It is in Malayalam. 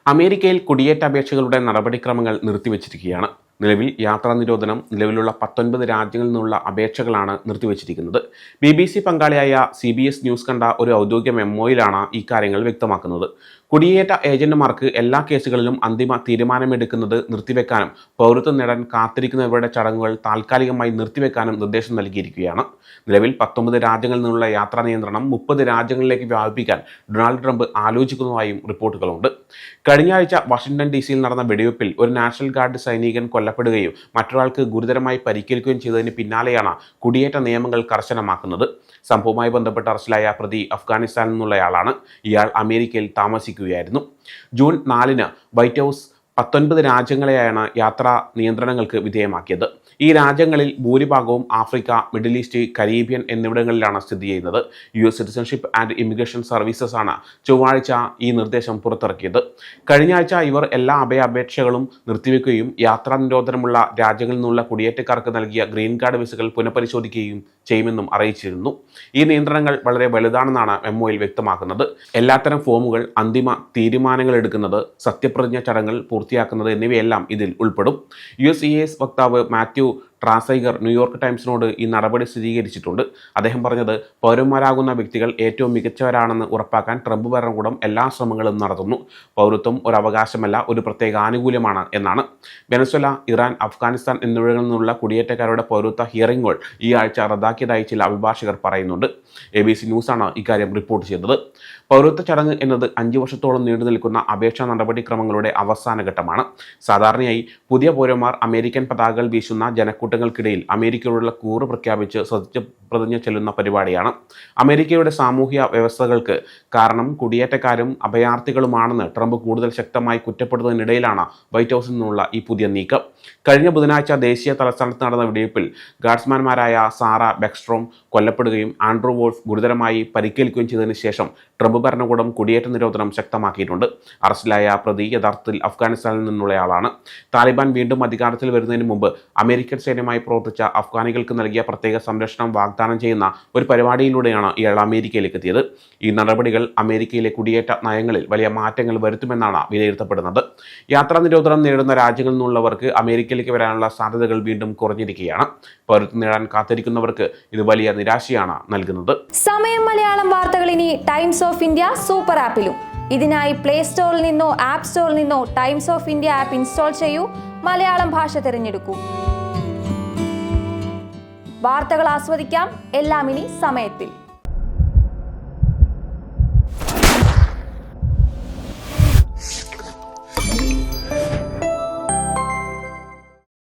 അമേരിക്കയിൽ കുടിയേറ്റ അപേക്ഷകളുടെ നടപടിക്രമങ്ങൾ നിർത്തിവച്ചിരിക്കുകയാണ്. നിലവിൽ യാത്രാ നിരോധനം നിലവിലുള്ള 19 രാജ്യങ്ങളിൽ നിന്നുള്ള അപേക്ഷകളാണ് നിർത്തിവച്ചിരിക്കുന്നത്. BBC പങ്കാളിയായ CBS ന്യൂസ് കണ്ട ഒരു ഔദ്യോഗിക മെമ്മോയിലാണ് ഇക്കാര്യങ്ങൾ വ്യക്തമാക്കുന്നത്. കുടിയേറ്റ ഏജന്റുമാർക്ക് എല്ലാ കേസുകളിലും അന്തിമ തീരുമാനമെടുക്കുന്നത് നിർത്തിവെക്കാനും പൗരത്വം നേടാൻ കാത്തിരിക്കുന്നവരുടെ ചടങ്ങുകൾ താൽക്കാലികമായി നിർത്തിവെക്കാനും നിർദ്ദേശം നൽകിയിരിക്കുകയാണ്. നിലവിൽ 19 രാജ്യങ്ങളിൽ നിന്നുള്ള യാത്രാ നിയന്ത്രണം 30 രാജ്യങ്ങളിലേക്ക് വ്യാപിപ്പിക്കാൻ ഡൊണാൾഡ് ട്രംപ് ആലോചിക്കുന്നതായും റിപ്പോർട്ടുകളുണ്ട്. കഴിഞ്ഞ ആഴ്ച വാഷിംഗ്ടൺ DC നടന്ന വെടിവെപ്പിൽ ഒരു നാഷണൽ ഗാർഡ് സൈനികൻ കൊല്ലപ്പെടുകയും മറ്റൊരാൾക്ക് ഗുരുതരമായി പരിക്കേൽക്കുകയും ചെയ്തതിന് പിന്നാലെയാണ് കുടിയേറ്റ നിയമങ്ങൾ കർശനമാക്കുന്നത്. സംഭവവുമായി ബന്ധപ്പെട്ട് അറസ്റ്റിലായ പ്രതി അഫ്ഗാനിസ്ഥാനിൽ നിന്നുള്ളയാളാണ്. ഇയാൾ അമേരിക്കയിൽ താമസിക്കുകയായിരുന്നു. ജൂൺ 4-ന് വൈറ്റ് ഹൗസ് 19 രാജ്യങ്ങളെയാണ് യാത്രാ നിയന്ത്രണങ്ങൾക്ക് വിധേയമാക്കിയത്. ഈ രാജ്യങ്ങളിൽ ഭൂരിഭാഗവും ആഫ്രിക്ക, മിഡിൽ ഈസ്റ്റ്, കരീബിയൻ എന്നിവിടങ്ങളിലാണ് സ്ഥിതി ചെയ്യുന്നത്. US citizenship and immigration services ആണ് ചൊവ്വാഴ്ച ഈ നിർദ്ദേശം പുറത്തിറക്കിയത്. കഴിഞ്ഞ ആഴ്ച ഇവർ എല്ലാ അപേക്ഷകളും നിർത്തിവെക്കുകയും യാത്രാ നിരോധനമുള്ള രാജ്യങ്ങളിൽ നിന്നുള്ള കുടിയേറ്റക്കാർക്ക് നൽകിയ ഗ്രീൻ കാർഡ് വിസകൾ പുനഃപരിശോധിക്കുകയും ചെയ്യുമെന്നും അറിയിച്ചിരുന്നു. ഈ നിയന്ത്രണങ്ങൾ വളരെ വലുതാണെന്നാണ് മെമ്മോയിൽ വ്യക്തമാക്കുന്നത്. എല്ലാത്തരം ഫോമുകൾ, അന്തിമ തീരുമാനങ്ങൾ എടുക്കുന്നത്, സത്യപ്രതിജ്ഞ ചടങ്ങുകൾ പൂർത്തിയാക്കുന്നത് എന്നിവയെല്ലാം ഇതിൽ ഉൾപ്പെടും. USCIS വക്താവ് മാത്യു ട്രാസൈഗർ ന്യൂയോർക്ക് ടൈംസിനോട് ഈ നടപടി സ്ഥിരീകരിച്ചിട്ടുണ്ട്. അദ്ദേഹം പറഞ്ഞത്, പൗരന്മാരാകുന്ന വ്യക്തികൾ ഏറ്റവും മികച്ചവരാണെന്ന് ഉറപ്പാക്കാൻ ട്രംപ് ഭരണകൂടം എല്ലാ ശ്രമങ്ങളും നടത്തുന്നു. പൗരത്വം ഒരു അവകാശമല്ല, ഒരു പ്രത്യേക ആനുകൂല്യമാണ് എന്നാണ്. വെനസ്വേല, ഇറാൻ, അഫ്ഗാനിസ്ഥാൻ എന്നിവിടങ്ങളിൽ നിന്നുള്ള കുടിയേറ്റക്കാരുടെ പൗരത്വ ഹിയറിംഗുകൾ ഈ ആഴ്ച റദ്ദാക്കിയതായി ചില അഭിഭാഷകർ പറയുന്നുണ്ട്. ABC ന്യൂസാണ് ഇക്കാര്യം റിപ്പോർട്ട് ചെയ്തത്. പൗരത്വ ചടങ്ങ് എന്നത് 5 വർഷത്തോളം നീണ്ടു നിൽക്കുന്ന അപേക്ഷാ നടപടിക്രമങ്ങളുടെ അവസാന ഘട്ടമാണ്. സാധാരണയായി പുതിയ പൗരന്മാർ അമേരിക്കൻ പതാകകൾ വീശുന്ന ജനക്കൂട്ടങ്ങൾക്കിടയിൽ അമേരിക്കയോടുള്ള കൂറ് പ്രഖ്യാപിച്ച് സത്യപ്രതിജ്ഞ ചെല്ലുന്ന പരിപാടിയാണ്. അമേരിക്കയുടെ സാമൂഹ്യ വ്യവസ്ഥകൾക്ക് കാരണം കുടിയേറ്റക്കാരും അഭയാർത്ഥികളുമാണെന്ന് ട്രംപ് കൂടുതൽ ശക്തമായി കുറ്റപ്പെടുത്തുന്നതിനിടയിലാണ് വൈറ്റ് ഹൗസിൽ നിന്നുള്ള ഈ പുതിയ നീക്കം. കഴിഞ്ഞ ബുധനാഴ്ച ദേശീയ തലസ്ഥാനത്ത് നടന്ന വെടിവെപ്പിൽ ഗാർഡ്സ്മാൻമാരായ സാറ ബെക്സ്ട്രോം കൊല്ലപ്പെടുകയും ആൻഡ്രൂ വോൾഫ് ഗുരുതരമായി പരിക്കേൽക്കുകയും ചെയ്തതിനു ശേഷം ട്രംപ് ഭരണകൂടം കുടിയേറ്റ നിരോധനം ശക്തമാക്കിയിട്ടുണ്ട്. അറസ്റ്റിലായ പ്രതി യഥാർത്ഥത്തിൽ അഫ്ഗാനിസ്ഥാനിൽ നിന്നുള്ളയാളാണ്. താലിബാൻ വീണ്ടും അധികാരത്തിൽ വരുന്നതിന് മുമ്പ് അമേരിക്കൻ സൈന്യമായി പ്രവർത്തിച്ച അഫ്ഗാനികൾക്ക് നൽകിയ പ്രത്യേക സംരക്ഷണം വാഗ്ദാനം ചെയ്യുന്ന ഒരു പരിപാടിയിലൂടെയാണ് ഇയാൾ അമേരിക്കയിലേക്ക് എത്തിയത്. ഈ നടപടികൾ അമേരിക്കയിലെ കുടിയേറ്റ നയങ്ങളിൽ വലിയ മാറ്റങ്ങൾ വരുത്തുമെന്നാണ് വിലയിരുത്തപ്പെടുന്നത്. യാത്രാ നിരോധനം നേരിടുന്ന രാജ്യങ്ങളിൽ നിന്നുള്ളവർക്ക് അമേരിക്കയിലേക്ക് വരാനുള്ള സാധ്യതകൾ വീണ്ടും കുറഞ്ഞിരിക്കുകയാണ്. പൗരത്വം നേടാൻ കാത്തിരിക്കുന്നവർക്ക് ഇത് വലിയ നിരാശയാണ് നൽകുന്നത്. സമയം മലയാളം വാർത്തകൾ ഇനി ടൈംസ് ഓഫ് ഇന്ത്യ സൂപ്പർ ആപ്പിലും. ഇതിനായി പ്ലേ സ്റ്റോറിൽ നിന്നോ ആപ്പ് സ്റ്റോറിൽ നിന്നോ times of India app install ചെയ്യൂ. മലയാളം ഭാഷ തിരഞ്ഞെടുക്കൂ. വാർത്തകൾ ആസ്വദിക്കാം. എല്ലാം ഇനി സമയത്തിൽ.